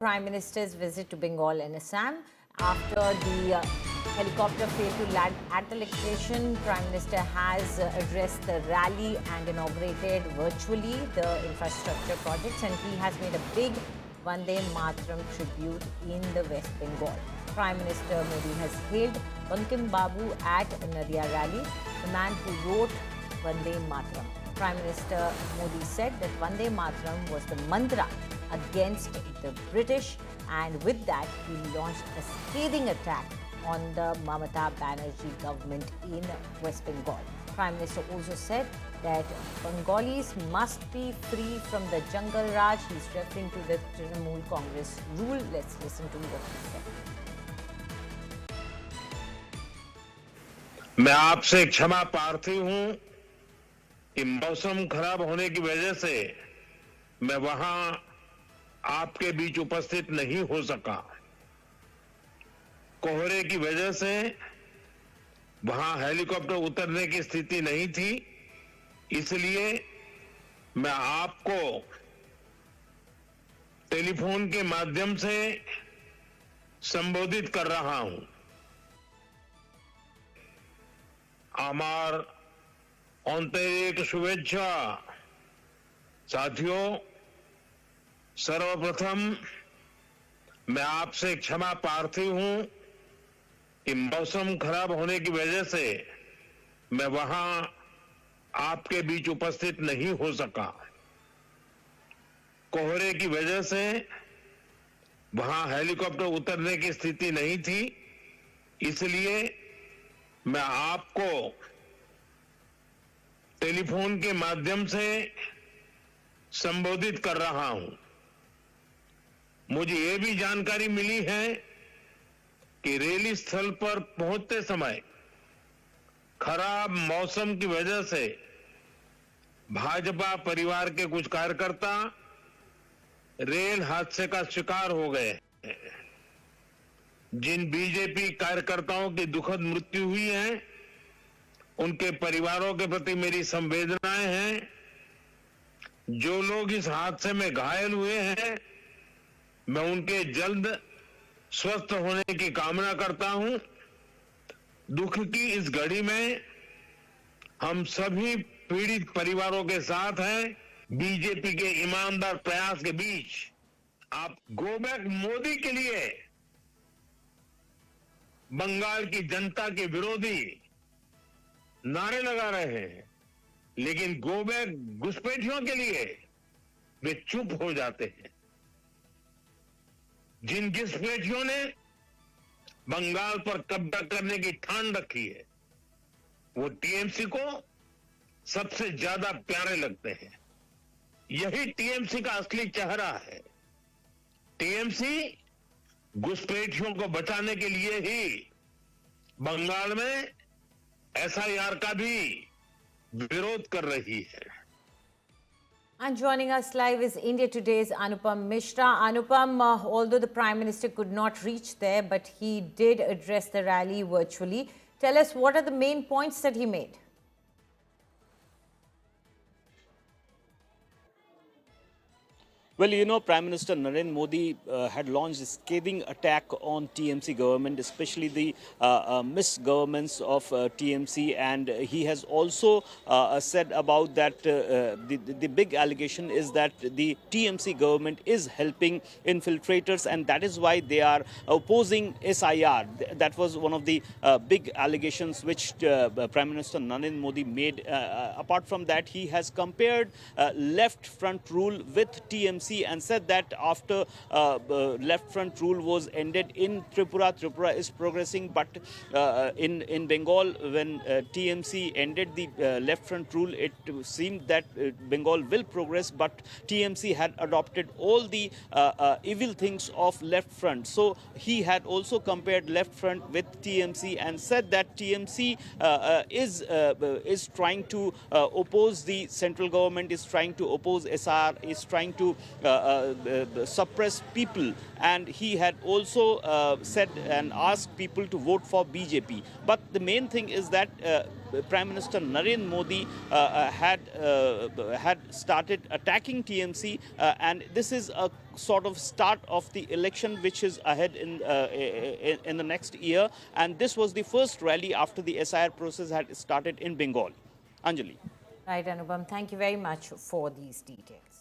Prime Minister's visit to Bengal and Assam. After the helicopter failed to land at the location, Prime Minister has addressed the rally and inaugurated virtually the infrastructure projects, and he has made a big Vande Mataram tribute in the West Bengal. Prime Minister Modi has hailed Bankim Babu at Nadia rally, the man who wrote Vande Mataram. Prime Minister Modi said that Vande Mataram was the mantra against the British, and with that he launched a scathing attack on the Mamata Banerjee government in West Bengal. Prime Minister also said that Bengalis must be free from the Jungle Raj. He's referring to the Trinamool Congress rule. Let's listen to what he said. मैं आपसे क्षमा प्रार्थी हूं कि मौसम खराब होने की वजह से मैं वहां आपके बीच उपस्थित नहीं हो सका। कोहरे की वजह से वहां हेलीकॉप्टर उतरने की स्थिति नहीं थी, इसलिए मैं आपको टेलीफोन के माध्यम से संबोधित कर रहा हूं। আমার आंतरिक शुभेच्छा। साथियों, सर्वप्रथम मैं आपसे क्षमा प्रार्थी हूं कि मौसम खराब होने की वजह से मैं वहां आपके बीच उपस्थित नहीं हो सका। कोहरे की वजह से वहां हेलीकॉप्टर उतरने की स्थिति नहीं थी, इसलिए मैं आपको टेलीफोन के माध्यम से संबोधित कर रहा हूं। मुझे यह भी जानकारी मिली है कि रैली स्थल पर पहुंचते समय खराब मौसम की वजह से भाजपा परिवार के कुछ कार्यकर्ता रेल हादसे का शिकार हो गए हैं। जिन बीजेपी कार्यकर्ताओं की दुखद मृत्यु हुई है, उनके परिवारों के प्रति मेरी संवेदनाएं हैं। जो लोग इस हादसे में घायल हुए हैं, मैं उनके जल्द स्वस्थ होने की कामना करता हूं। दुख की इस घड़ी में हम सभी पीड़ित परिवारों के साथ हैं। बीजेपी के ईमानदार प्रयास के बीच आप गो बैक मोदी के लिए बंगाल की जनता के विरोधी नारे लगा रहे हैं, लेकिन गो बैक घुसपैठियों के लिए वे चुप हो जाते हैं। जिन घुसपैठियों ने बंगाल पर कब्जा करने की ठान रखी है, वो टीएमसी को सबसे ज्यादा प्यारे लगते हैं। यही टीएमसी का असली चेहरा है। टीएमसी घुसपैठियों को बचाने के लिए ही बंगाल में एसआईआर का भी विरोध कर रही है। And joining us live is India Today's Anupam Mishra. Anupam, although the Prime Minister could not reach there, but he did address the rally virtually. Tell us, what are the main points that he made? Well, you know, Prime Minister Narendra Modi had launched a scathing attack on TMC government, especially the misgovernance of TMC, and he has also said about that the big allegation is that the TMC government is helping infiltrators, and that is why they are opposing SIR. That was one of the big allegations which Prime Minister Narendra Modi made. Apart from that, he has compared left front rule with TMC and said that after left front rule was ended in Tripura, Tripura is progressing, but in Bengal, when TMC ended the left front rule, it seemed that Bengal will progress, but TMC had adopted all the evil things of left front. So he had also compared left front with TMC and said that TMC is trying to oppose the central government, is trying to oppose SR, is trying to suppress people, and he had also said and asked people to vote for BJP. But the main thing is that Prime Minister Narendra Modi had started attacking TMC, and this is a sort of start of the election which is ahead in the next year. And this was the first rally after the SIR process had started in Bengal. Anjali. Right, Anupam. Thank you very much for these details.